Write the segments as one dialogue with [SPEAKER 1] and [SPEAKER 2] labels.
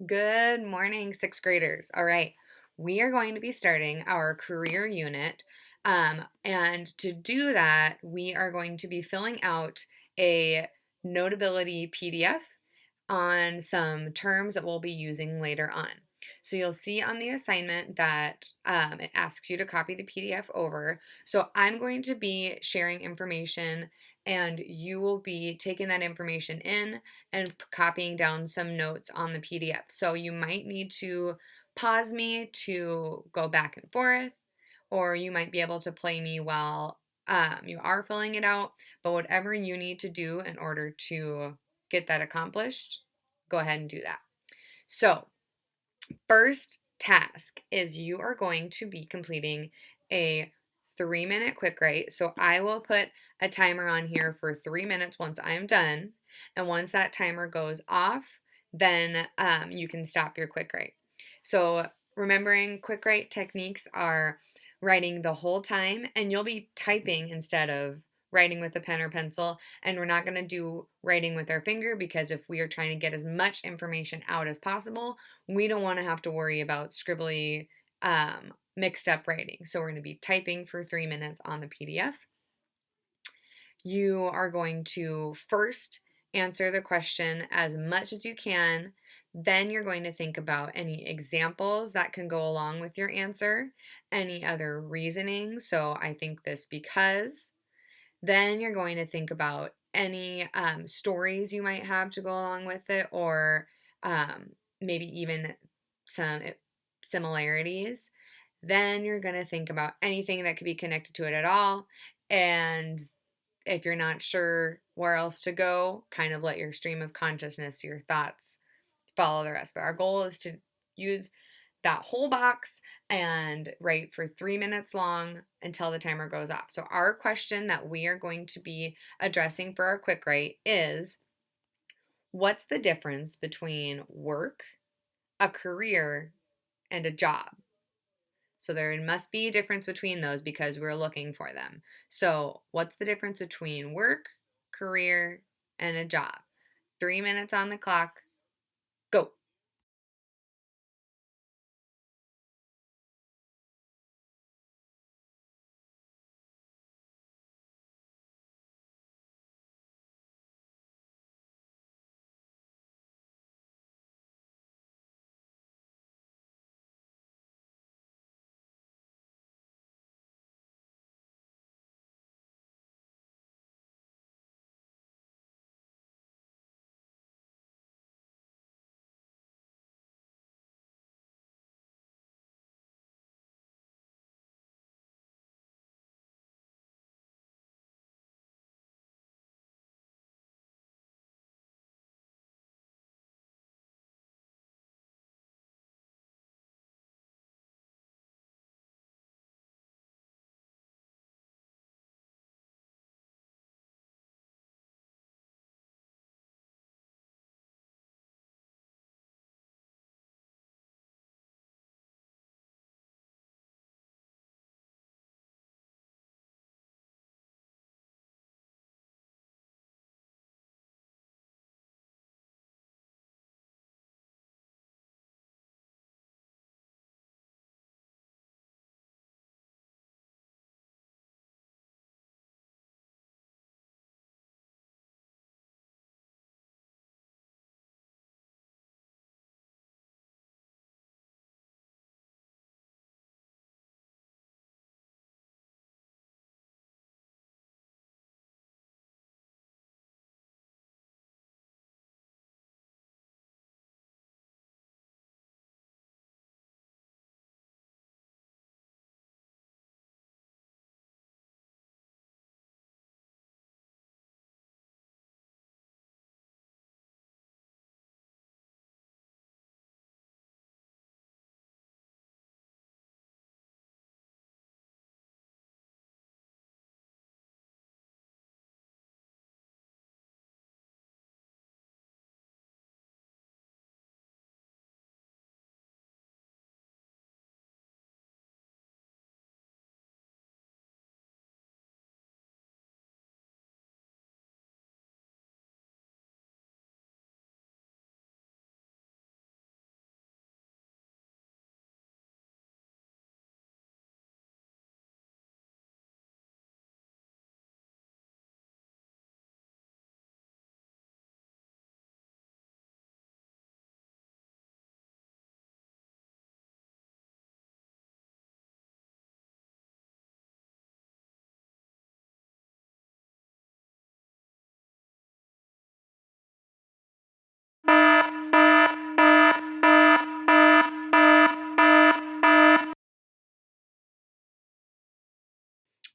[SPEAKER 1] Good morning, sixth graders. All right, we are going to be starting our career unit. And to do that, we are going to be filling out a Notability PDF on some terms that we'll be using later on. So you'll see on the assignment that it asks you to copy the PDF over. So I'm going to be sharing information and you will be taking that information in and copying down some notes on the PDF. So you might need to pause me to go back and forth, or you might be able to play me while you are filling it out. But whatever you need to do in order to get that accomplished, go ahead and do that. So, first task is you are going to be completing a 3-minute quick write. So, I will put a timer on here for 3 minutes once I'm done. And once that timer goes off, then you can stop your quick write. So, remembering quick write techniques are writing the whole time, and you'll be typing instead of writing with a pen or pencil. And we're not going to do writing with our finger because if we are trying to get as much information out as possible, we don't want to have to worry about scribbly, mixed up writing. So we're going to be typing for 3 minutes on the PDF. You are going to first answer the question as much as you can. Then you're going to think about any examples that can go along with your answer, any other reasoning. So I think this because. Then you're going to think about any stories you might have to go along with it, or maybe even some similarities. Then you're going to think about anything that could be connected to it at all. And if you're not sure where else to go, kind of let your stream of consciousness, your thoughts, follow the rest. But our goal is to use that whole box and write for 3 minutes long until the timer goes off. So our question that we are going to be addressing for our quick write is, what's the difference between work, a career, and a job? So there must be a difference between those because we're looking for them. So what's the difference between work, career, and a job? 3 minutes on the clock. Go.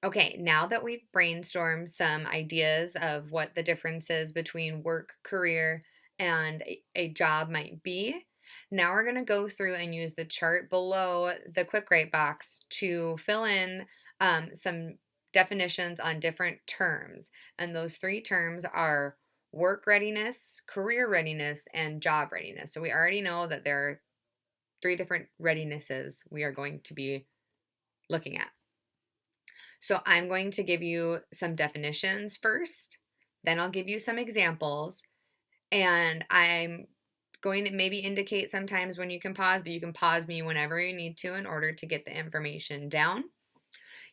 [SPEAKER 1] Okay, now that we've brainstormed some ideas of what the differences between work, career, and a job might be, now we're going to go through and use the chart below the quick write box to fill in some definitions on different terms. And those three terms are work readiness, career readiness, and job readiness. So we already know that there are three different readinesses we are going to be looking at. So I'm going to give you some definitions first, then I'll give you some examples, and I'm going to maybe indicate sometimes when you can pause, but you can pause me whenever you need to in order to get the information down.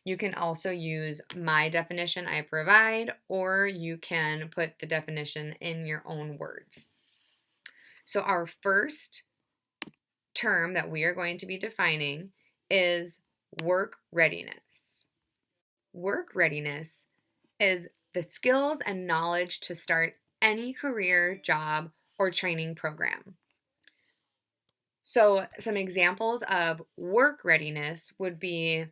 [SPEAKER 1] You can also use my definition I provide, or you can put the definition in your own words. So our first term that we are going to be defining is work readiness. Work readiness is the skills and knowledge to start any career, job, or training program. So, some examples of work readiness would be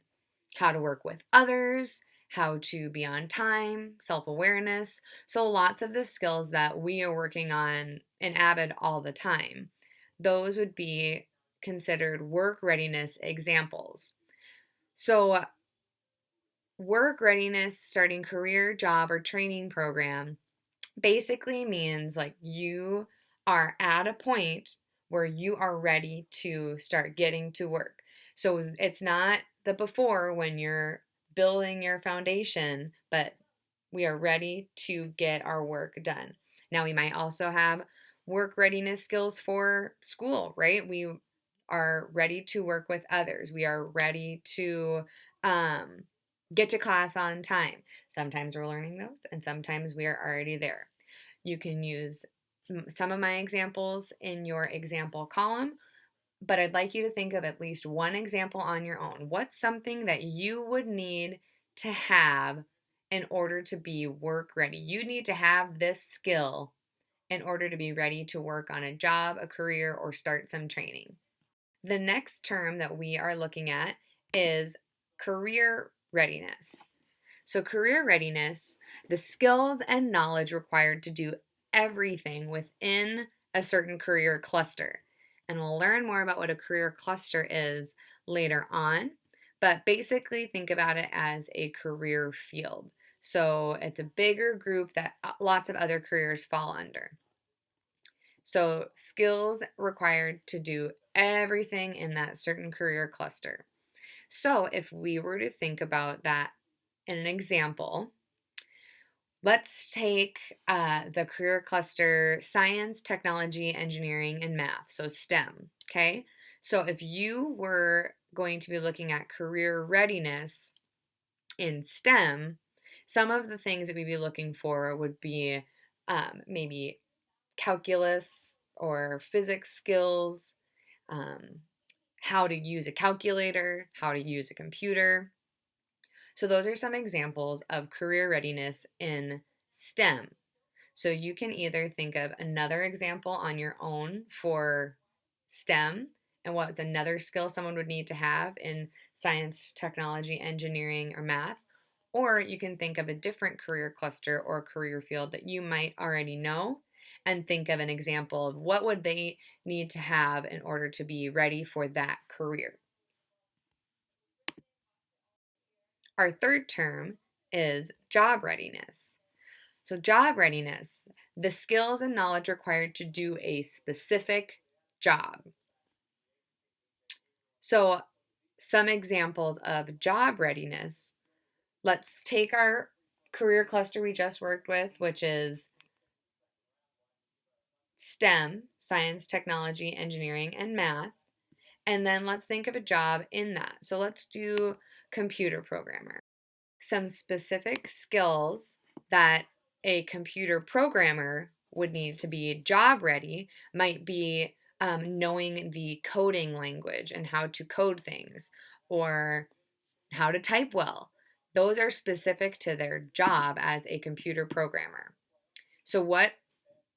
[SPEAKER 1] how to work with others, how to be on time, self awareness. So, lots of the skills that we are working on in AVID all the time, those would be considered work readiness examples. So, work readiness, starting career, job, or training program basically means like you are at a point where you are ready to start getting to work. So it's not the before when you're building your foundation, but we are ready to get our work done. Now, we might also have work readiness skills for school, right? We are ready to work with others. We are ready to get to class on time. Sometimes we're learning those, and sometimes we are already there. You can use some of my examples in your example column, but I'd like you to think of at least one example on your own. What's something that you would need to have in order to be work ready? You need to have this skill in order to be ready to work on a job, a career, or start some training. The next term that we are looking at is career readiness. So, career readiness, the skills and knowledge required to do everything within a certain career cluster. And we'll learn more about what a career cluster is later on. But basically, think about it as a career field. So, it's a bigger group that lots of other careers fall under. So, skills required to do everything in that certain career cluster. So, if we were to think about that in an example, let's take the career cluster science, technology, engineering, and math, so STEM, okay? So if you were going to be looking at career readiness in STEM, some of the things that we'd be looking for would be maybe calculus or physics skills, how to use a calculator, how to use a computer. So those are some examples of career readiness in STEM. So you can either think of another example on your own for STEM and what's another skill someone would need to have in science, technology, engineering, or math, or you can think of a different career cluster or career field that you might already know and think of an example of what would they need to have in order to be ready for that career. Our third term is job readiness. So, job readiness, the skills and knowledge required to do a specific job. So, some examples of job readiness. Let's take our career cluster we just worked with, which is STEM, science, technology, engineering, and math. And then let's think of a job in that. So, let's do computer programmer. Some specific skills that a computer programmer would need to be job ready might be knowing the coding language and how to code things or how to type well. Those are specific to their job as a computer programmer. So, what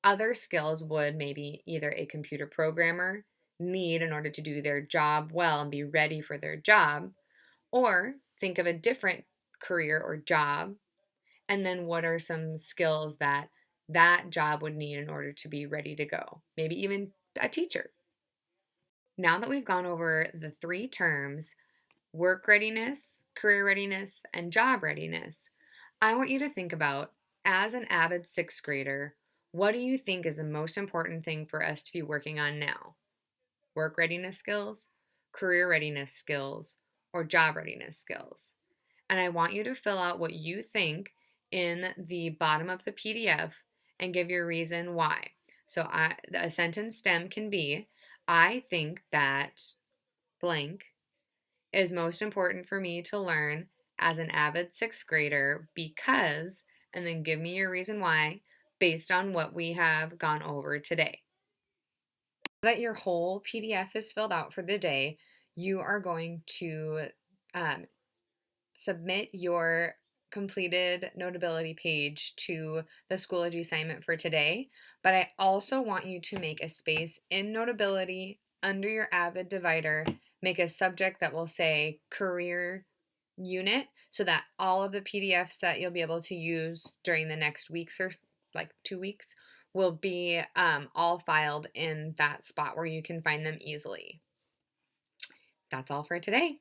[SPEAKER 1] other skills would maybe either a computer programmer need in order to do their job well and be ready for their job? Or think of a different career or job, and then what are some skills that that job would need in order to be ready to go, maybe even a teacher. Now that we've gone over the three terms, work readiness, career readiness, and job readiness, I want you to think about, as an avid sixth grader, what do you think is the most important thing for us to be working on now? Work readiness skills, career readiness skills, or job readiness skills? And I want you to fill out what you think in the bottom of the PDF and give your reason why. So a sentence stem can be, I think that blank is most important for me to learn as an avid sixth grader because, and then give me your reason why based on what we have gone over today. Now that your whole PDF is filled out for the day, you are going to um, submit your completed Notability page to the Schoology assignment for today, but I also want you to make a space in Notability under your AVID divider, make a subject that will say Career Unit so that all of the PDFs that you'll be able to use during the next weeks or like 2 weeks will be all filed in that spot where you can find them easily. That's all for today.